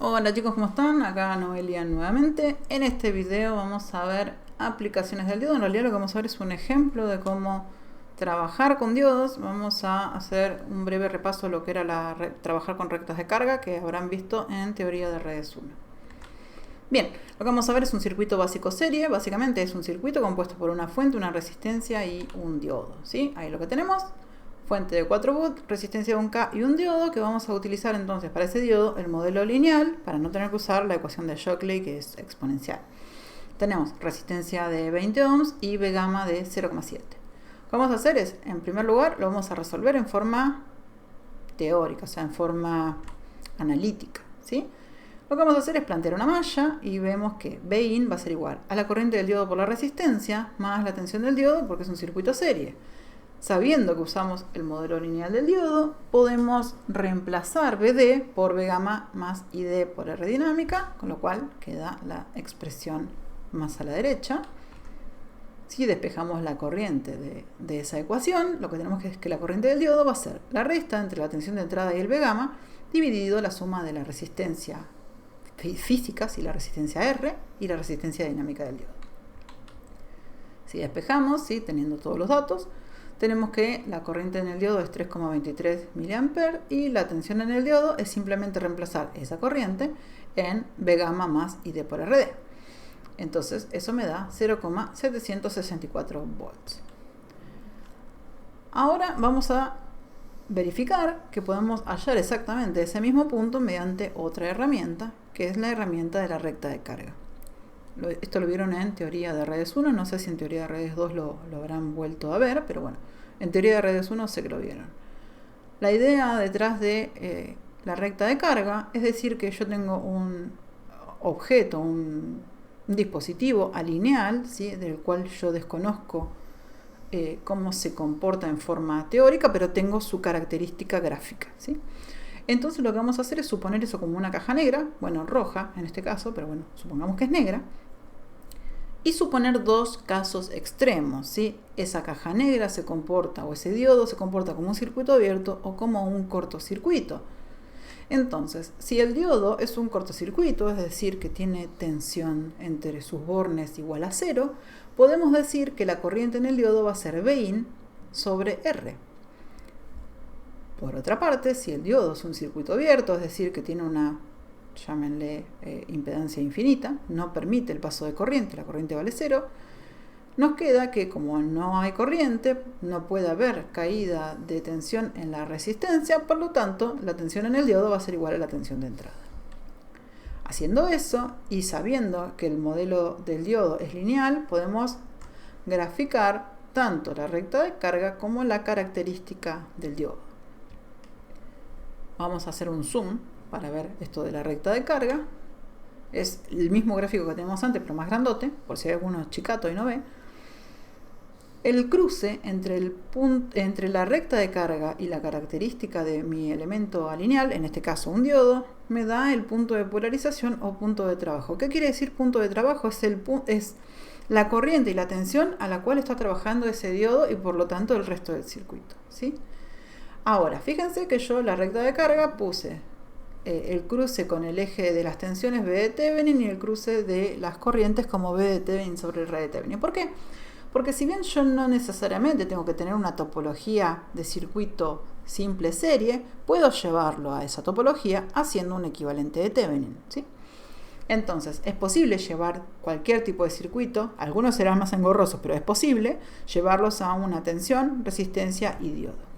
Hola chicos, ¿cómo están? Acá Noelia nuevamente. En este video vamos a ver aplicaciones del diodo. En realidad lo que vamos a ver es un ejemplo de cómo trabajar con diodos. Vamos a hacer un breve repaso de lo que era trabajar con rectas de carga que habrán visto en teoría de redes 1. Bien, lo que vamos a ver es un circuito básico serie. Básicamente es un circuito compuesto por una fuente, una resistencia y un diodo, ¿sí? Ahí lo que tenemos. Fuente de 4 volts, resistencia de 1K y un diodo que vamos a utilizar entonces para ese diodo el modelo lineal para no tener que usar la ecuación de Shockley que es exponencial. Tenemos resistencia de 20 ohms y V gamma de 0,7. Lo que vamos a hacer es, en primer lugar, lo vamos a resolver en forma teórica, o sea, en forma analítica, ¿sí? Lo que vamos a hacer es plantear una malla y vemos que Vin va a ser igual a la corriente del diodo por la resistencia más la tensión del diodo porque es un circuito serie. Sabiendo que usamos el modelo lineal del diodo, podemos reemplazar BD por V gamma más ID por R dinámica, con lo cual queda la expresión más a la derecha. Si despejamos la corriente de esa ecuación, lo que tenemos es que la corriente del diodo va a ser la resta entre la tensión de entrada y el V gamma, dividido la suma de la resistencia física, si la resistencia R, y la resistencia dinámica del diodo. Si despejamos, ¿sí? Teniendo todos los datos, tenemos que la corriente en el diodo es 3,23 mA y la tensión en el diodo es simplemente reemplazar esa corriente en V gamma más ID por RD. Entonces eso me da 0,764 volts. Ahora vamos a verificar que podemos hallar exactamente ese mismo punto mediante otra herramienta, que es la herramienta de la recta de carga. Esto lo vieron en teoría de redes 1, no sé si en teoría de redes 2 lo habrán vuelto a ver, pero bueno, en teoría de redes 1 sé que lo vieron. La idea detrás de la recta de carga es decir que yo tengo un objeto, un dispositivo alineal, ¿sí? Del cual yo desconozco cómo se comporta en forma teórica, pero tengo su característica gráfica, ¿sí? Entonces lo que vamos a hacer es suponer eso como una caja negra, bueno, roja en este caso, pero bueno, supongamos que es negra, y suponer dos casos extremos, ¿sí? Esa caja negra se comporta, o ese diodo se comporta como un circuito abierto o como un cortocircuito. Entonces, si el diodo es un cortocircuito, es decir, que tiene tensión entre sus bornes igual a 0, podemos decir que la corriente en el diodo va a ser Vin sobre R. Por otra parte, si el diodo es un circuito abierto, es decir, que tiene una, llámenle impedancia infinita, no permite el paso de corriente, la corriente vale 0, nos queda que como no hay corriente, no puede haber caída de tensión en la resistencia, por lo tanto, la tensión en el diodo va a ser igual a la tensión de entrada. Haciendo eso y sabiendo que el modelo del diodo es lineal, podemos graficar tanto la recta de carga como la característica del diodo. Vamos a hacer un zoom para ver esto de la recta de carga. Es el mismo gráfico que tenemos antes, pero más grandote, por si hay alguno chicato y no ve. El cruce entre la recta de carga y la característica de mi elemento alineal, en este caso un diodo, me da el punto de polarización o punto de trabajo. ¿Qué quiere decir punto de trabajo? Es la corriente y la tensión a la cual está trabajando ese diodo y por lo tanto el resto del circuito, ¿sí? Ahora, fíjense que yo la recta de carga puse el cruce con el eje de las tensiones V de Thevenin y el cruce de las corrientes como V de Thevenin sobre R de Thevenin. ¿Por qué? Porque si bien yo no necesariamente tengo que tener una topología de circuito simple serie, puedo llevarlo a esa topología haciendo un equivalente de Thevenin, ¿sí? Entonces, es posible llevar cualquier tipo de circuito, algunos serán más engorrosos, pero es posible llevarlos a una tensión, resistencia y diodo.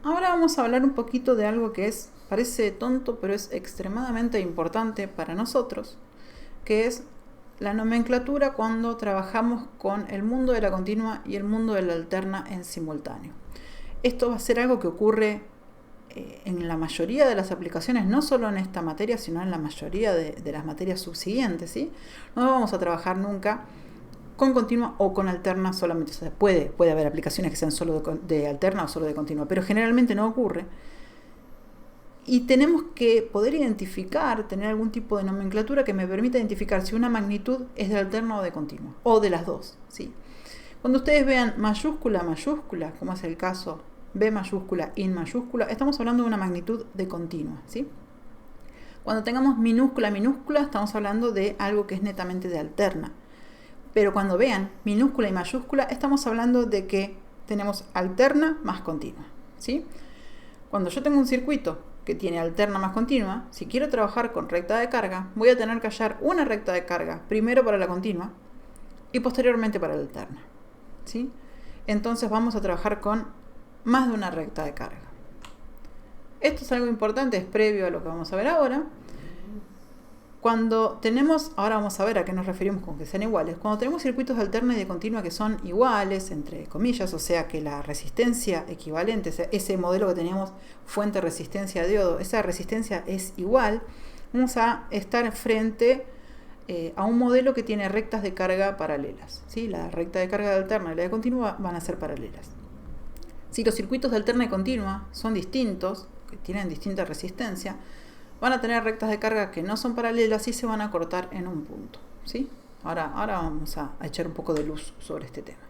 Ahora vamos a hablar un poquito de algo que parece tonto, pero es extremadamente importante para nosotros, que es la nomenclatura cuando trabajamos con el mundo de la continua y el mundo de la alterna en simultáneo. Esto va a ser algo que ocurre en la mayoría de las aplicaciones, no solo en esta materia, sino en la mayoría de las materias subsiguientes, ¿sí? No vamos a trabajar nunca con continua o con alterna solamente. O sea, puede haber aplicaciones que sean solo de alterna o solo de continua, pero generalmente no ocurre. Y tenemos que poder identificar, tener algún tipo de nomenclatura que me permita identificar si una magnitud es de alterna o de continua, o de las dos, ¿sí? Cuando ustedes vean mayúscula, mayúscula, como es el caso B mayúscula, in mayúscula, estamos hablando de una magnitud de continua, ¿sí? Cuando tengamos minúscula, minúscula, estamos hablando de algo que es netamente de alterna. Pero cuando vean minúscula y mayúscula, estamos hablando de que tenemos alterna más continua, ¿sí? Cuando yo tengo un circuito que tiene alterna más continua, si quiero trabajar con recta de carga, voy a tener que hallar una recta de carga, primero para la continua y posteriormente para la alterna, ¿sí? Entonces vamos a trabajar con más de una recta de carga. Esto es algo importante, es previo a lo que vamos a ver ahora. Cuando tenemos, ahora vamos a ver a qué nos referimos con que sean iguales. Cuando tenemos circuitos de alterna y de continua que son iguales, entre comillas, o sea que la resistencia equivalente, ese modelo que teníamos, fuente resistencia diodo, esa resistencia es igual, vamos a estar frente a un modelo que tiene rectas de carga paralelas, ¿sí? La recta de carga de alterna y la de continua van a ser paralelas. Si los circuitos de alterna y continua son distintos, que tienen distinta resistencia, van a tener rectas de carga que no son paralelas y se van a cortar en un punto, ¿sí? Ahora vamos a echar un poco de luz sobre este tema.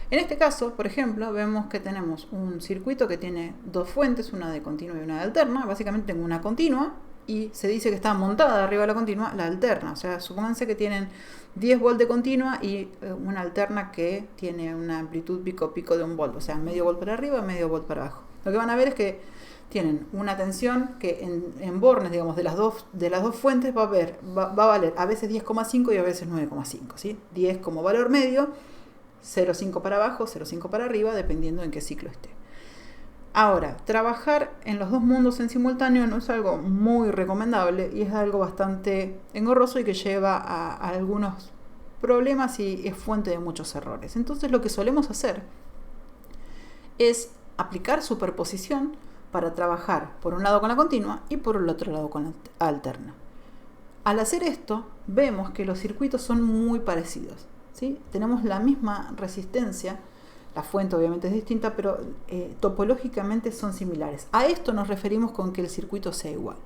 En este caso, por ejemplo, vemos que tenemos un circuito que tiene dos fuentes, una de continua y una de alterna. Básicamente tengo una continua y se dice que está montada arriba de la continua la alterna. O sea, supónganse que tienen 10 volt de continua y una alterna que tiene una amplitud pico de 1 volt. O sea, medio volt para arriba, medio volt para abajo. Lo que van a ver es que tienen una tensión que en bornes, digamos, de las dos fuentes va a valer a veces 10,5 y a veces 9,5, ¿sí? 10 como valor medio, 0,5 para abajo, 0,5 para arriba, dependiendo en qué ciclo esté. Ahora, trabajar en los dos mundos en simultáneo no es algo muy recomendable y es algo bastante engorroso y que lleva a algunos problemas y es fuente de muchos errores. Entonces lo que solemos hacer es aplicar superposición para trabajar por un lado con la continua y por el otro lado con la alterna. Al hacer esto, vemos que los circuitos son muy parecidos, ¿sí? Tenemos la misma resistencia, la fuente obviamente es distinta, pero topológicamente son similares. A esto nos referimos con que el circuito sea igual.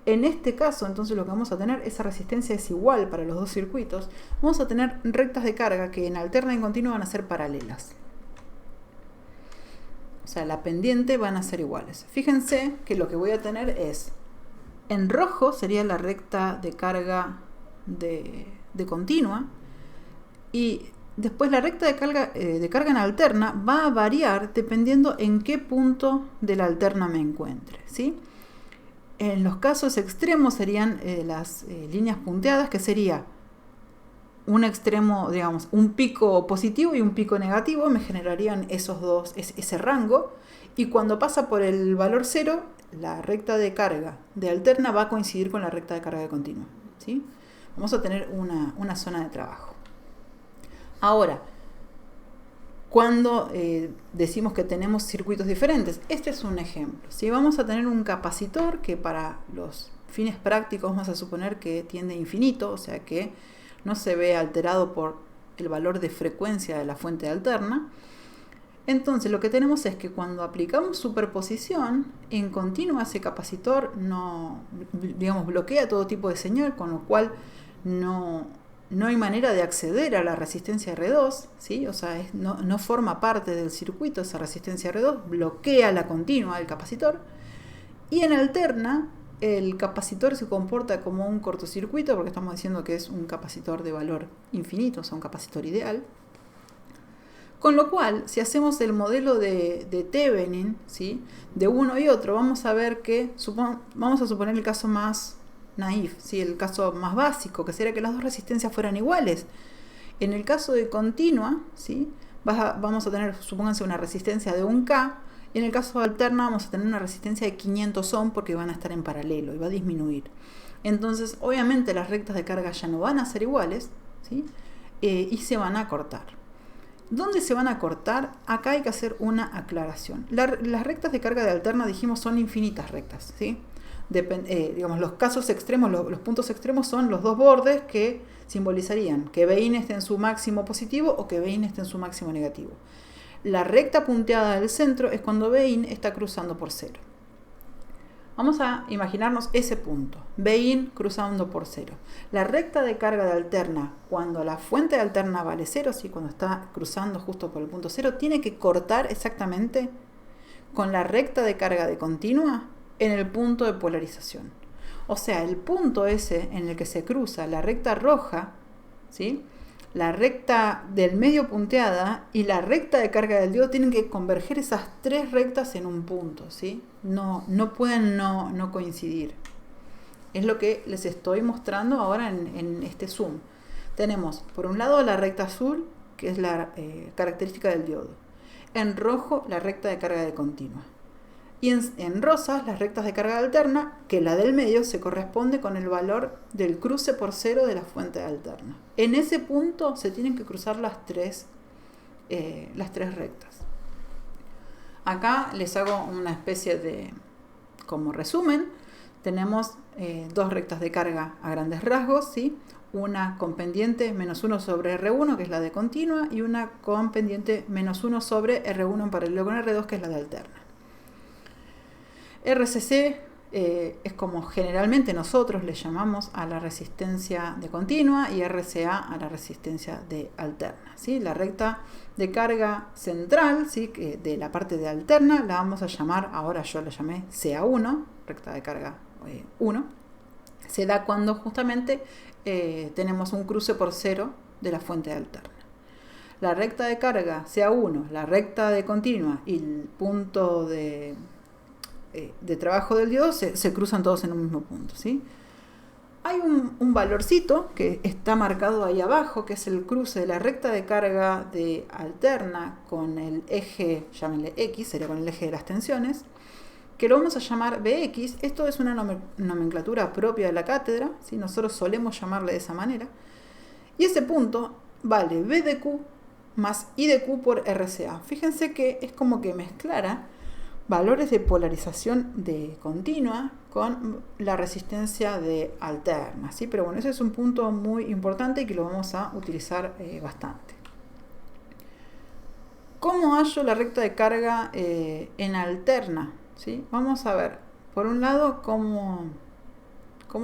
En este caso, entonces, lo que vamos a tener, esa resistencia es igual para los dos circuitos. Vamos a tener rectas de carga que en alterna y en continua van a ser paralelas. O sea, la pendiente van a ser iguales. Fíjense que lo que voy a tener es, en rojo sería la recta de carga de continua, y después la recta de carga en alterna va a variar dependiendo en qué punto de la alterna me encuentre, ¿sí? En los casos extremos serían las líneas punteadas, que sería un extremo, digamos, un pico positivo y un pico negativo, me generarían esos dos, ese rango, y cuando pasa por el valor 0, la recta de carga de alterna va a coincidir con la recta de carga de continua, ¿sí? Vamos a tener una zona de trabajo. Ahora, cuando decimos que tenemos circuitos diferentes, este es un ejemplo. Si vamos a tener un capacitor que para los fines prácticos vamos a suponer que tiende a infinito, o sea que no se ve alterado por el valor de frecuencia de la fuente alterna, entonces lo que tenemos es que cuando aplicamos superposición, en continua ese capacitor no, digamos, bloquea todo tipo de señal, con lo cual no hay manera de acceder a la resistencia R2, ¿sí? O sea, no forma parte del circuito esa resistencia R2, bloquea la continua del capacitor, y en alterna el capacitor se comporta como un cortocircuito porque estamos diciendo que es un capacitor de valor infinito, o sea, un capacitor ideal. Con lo cual, si hacemos el modelo de Thevenin, ¿sí?, de uno y otro, vamos a ver que, vamos a suponer el caso más naif, ¿sí?, el caso más básico, que sería que las dos resistencias fueran iguales. En el caso de continua, ¿sí?, vamos a tener, supónganse, una resistencia de 1K, y en el caso de alterna vamos a tener una resistencia de 500 ohm porque van a estar en paralelo y va a disminuir. Entonces, obviamente las rectas de carga ya no van a ser iguales, ¿sí?, y se van a cortar. ¿Dónde se van a cortar? Acá hay que hacer una aclaración. Las rectas de carga de alterna, dijimos, son infinitas rectas, ¿sí? Digamos, los casos extremos, los puntos extremos son los dos bordes que simbolizarían que Bin esté en su máximo positivo o que Bin esté en su máximo negativo. La recta punteada del centro es cuando Bin está cruzando por 0. Vamos a imaginarnos ese punto, Bin cruzando por 0. La recta de carga de alterna, cuando la fuente de alterna vale 0, ¿sí?, cuando está cruzando justo por el punto 0, tiene que cortar exactamente con la recta de carga de continua en el punto de polarización. O sea, el punto ese en el que se cruza la recta roja, ¿sí?, la recta del medio punteada y la recta de carga del diodo tienen que converger esas tres rectas en un punto, ¿sí? No pueden no coincidir. Es lo que les estoy mostrando ahora en este zoom. Tenemos por un lado la recta azul, que es la característica del diodo. En rojo la recta de carga de continua. Y en rosas las rectas de carga alterna, que la del medio se corresponde con el valor del cruce por cero de la fuente alterna. En ese punto se tienen que cruzar las tres rectas. Acá les hago una especie de como resumen. Tenemos dos rectas de carga a grandes rasgos, ¿sí? Una con pendiente -1 sobre R1, que es la de continua, y una con pendiente -1 sobre R1 en paralelo con R2, que es la de alterna. RCC es como generalmente nosotros le llamamos a la resistencia de continua y RCA a la resistencia de alterna, ¿sí? La recta de carga central, ¿sí?, que de la parte de alterna la vamos a llamar, ahora yo la llamé CA1, recta de carga 1. Se da cuando justamente tenemos un cruce por cero de la fuente alterna. La recta de carga CA1, la recta de continua y el punto de trabajo del diodo se cruzan todos en un mismo punto, ¿sí? Hay un valorcito que está marcado ahí abajo, que es el cruce de la recta de carga de alterna con el eje, llámenle X, sería con el eje de las tensiones, que lo vamos a llamar BX. Esto es una nomenclatura propia de la cátedra, ¿sí? Nosotros solemos llamarle de esa manera. Y ese punto vale B de Q más I de Q por RCA. Fíjense que es como que mezclara valores de polarización de continua con la resistencia de alterna, ¿sí? Pero bueno, ese es un punto muy importante y que lo vamos a utilizar bastante. ¿Cómo hallo la recta de carga en alterna? ¿Sí? Vamos a ver, por un lado, cómo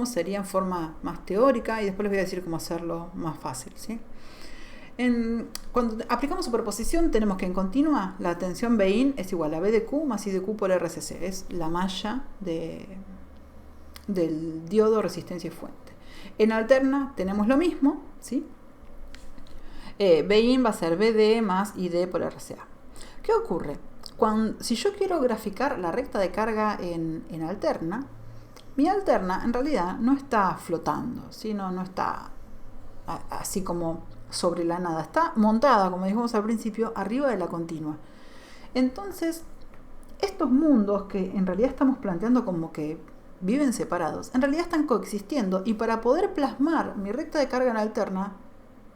sería en forma más teórica y después les voy a decir cómo hacerlo más fácil, ¿sí? Cuando aplicamos superposición tenemos que en continua la tensión BIN es igual a B de Q más I de Q por RCC. Es la malla del diodo, resistencia y fuente. En alterna tenemos lo mismo, ¿sí? BIN va a ser BD más ID por RCA. ¿Qué ocurre? Si yo quiero graficar la recta de carga en alterna, mi alterna en realidad no está flotando, ¿sí? No está así como sobre la nada, está montada, como dijimos al principio, arriba de la continua. Entonces, estos mundos que en realidad estamos planteando como que viven separados, en realidad están coexistiendo, y para poder plasmar mi recta de carga en alterna,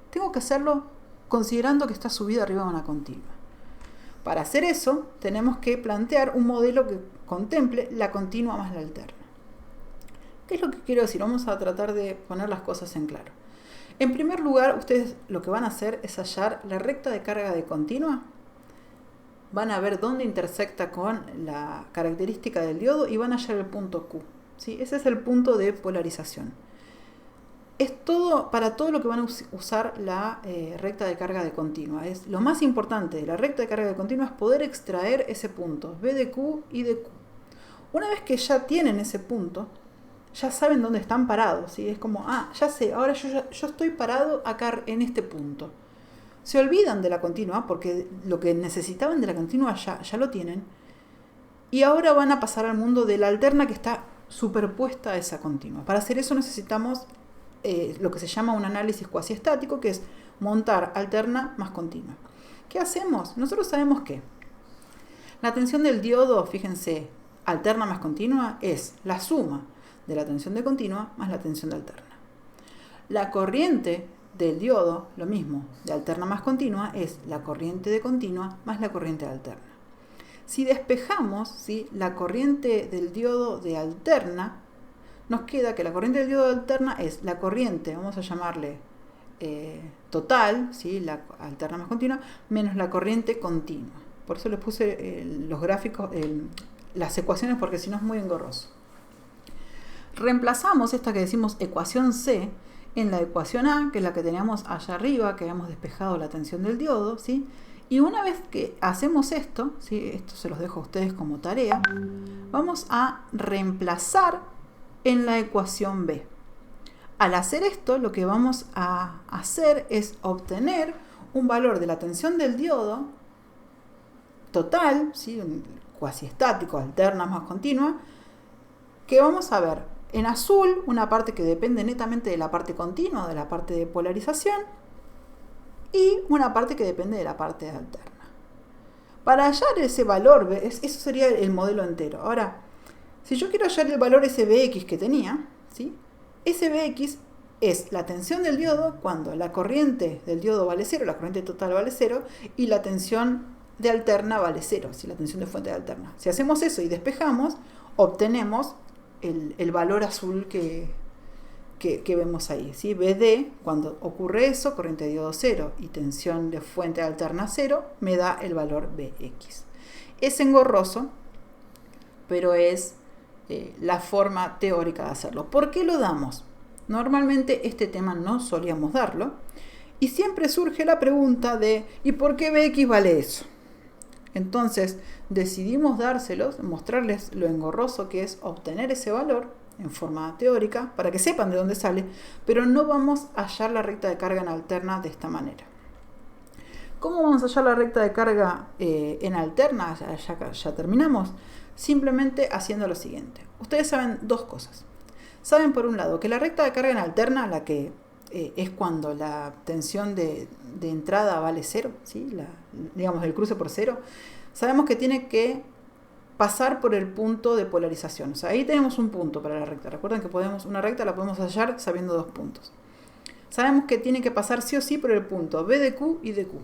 tengo que hacerlo considerando que está subida arriba de una continua. Para hacer eso, tenemos que plantear un modelo que contemple la continua más la alterna. ¿Qué es lo que quiero decir? Vamos a tratar de poner las cosas en claro. En primer lugar, ustedes lo que van a hacer es hallar la recta de carga de continua. Van a ver dónde intersecta con la característica del diodo y van a hallar el punto Q, ¿sí? Ese es el punto de polarización. Es todo para todo lo que van a usar la recta de carga de continua. Es lo más importante de la recta de carga de continua es poder extraer ese punto, B de Q y de Q. Una vez que ya tienen ese punto, ya saben dónde están parados, ¿sí? Es como, ya sé, ahora yo estoy parado acá en este punto. Se olvidan de la continua porque lo que necesitaban de la continua ya lo tienen. Y ahora van a pasar al mundo de la alterna que está superpuesta a esa continua. Para hacer eso necesitamos lo que se llama un análisis cuasi estático, que es montar alterna más continua. ¿Qué hacemos? Nosotros sabemos que la tensión del diodo, fíjense, alterna más continua es la suma de la tensión de continua más la tensión de alterna. La corriente del diodo, lo mismo, de alterna más continua, es la corriente de continua más la corriente de alterna. Si despejamos, ¿sí?, la corriente del diodo de alterna, nos queda que la corriente del diodo de alterna es la corriente, vamos a llamarle total, ¿sí?, la alterna más continua, menos la corriente continua. Por eso les puse los gráficos, las ecuaciones, porque si no es muy engorroso. Reemplazamos esta que decimos ecuación C en la ecuación A, que es la que teníamos allá arriba, que habíamos despejado la tensión del diodo, ¿sí? Y una vez que hacemos esto, ¿sí?, esto se los dejo a ustedes como tarea, vamos a reemplazar en la ecuación B. Al hacer esto, lo que vamos a hacer es obtener un valor de la tensión del diodo total, ¿sí? Cuasi estático, alterna más continua, que vamos a ver en azul una parte que depende netamente de la parte continua, de la parte de polarización, y una parte que depende de la parte alterna. Para hallar ese valor, eso sería el modelo entero. Ahora, si yo quiero hallar el valor SBX que tenía, ¿sí? SBX es la tensión del diodo cuando la corriente del diodo vale 0, la corriente total vale 0, y la tensión de alterna vale 0, si la tensión de fuente de alterna. Si hacemos eso y despejamos, obtenemos el valor azul que vemos ahí, ¿sí? BD, cuando ocurre eso, corriente de diodo 0 y tensión de fuente alterna 0, me da el valor BX. Es engorroso, pero es la forma teórica de hacerlo. ¿Por qué lo damos? Normalmente este tema no solíamos darlo, y siempre surge la pregunta de ¿y por qué BX vale eso? Entonces decidimos dárselos, mostrarles lo engorroso que es obtener ese valor en forma teórica, para que sepan de dónde sale, pero no vamos a hallar la recta de carga en alterna de esta manera. ¿Cómo vamos a hallar la recta de carga en alterna? Ya terminamos. Simplemente haciendo lo siguiente. Ustedes saben dos cosas. Saben por un lado que la recta de carga en alterna, la que es cuando la tensión de entrada vale 0, ¿sí? Digamos el cruce por 0, sabemos que tiene que pasar por el punto de polarización. O sea, ahí tenemos un punto para la recta. Recuerden que una recta la podemos hallar sabiendo dos puntos. Sabemos que tiene que pasar sí o sí por el punto B de Q y de Q.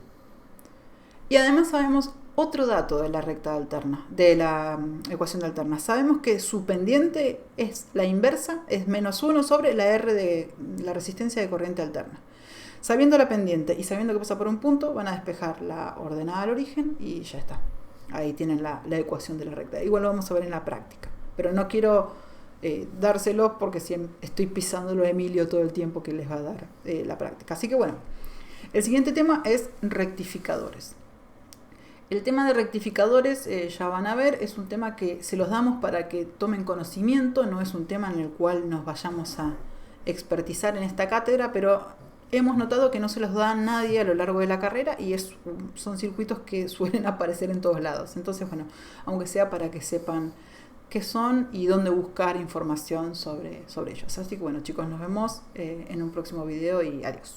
Y además sabemos otro dato de la recta alterna, de la ecuación de alterna. Sabemos que su pendiente es la inversa, es menos 1 sobre la R de la resistencia de corriente alterna. Sabiendo la pendiente y sabiendo que pasa por un punto, van a despejar la ordenada al origen y ya está. Ahí tienen la ecuación de la recta. Igual lo vamos a ver en la práctica. Pero no quiero dárselo porque estoy pisándolo a Emilio todo el tiempo que les va a dar la práctica. Así que bueno, el siguiente tema es rectificadores. El tema de rectificadores, ya van a ver, es un tema que se los damos para que tomen conocimiento, no es un tema en el cual nos vayamos a expertizar en esta cátedra, pero hemos notado que no se los da a nadie a lo largo de la carrera y son circuitos que suelen aparecer en todos lados. Entonces, bueno, aunque sea para que sepan qué son y dónde buscar información sobre ellos. Así que bueno, chicos, nos vemos en un próximo video y adiós.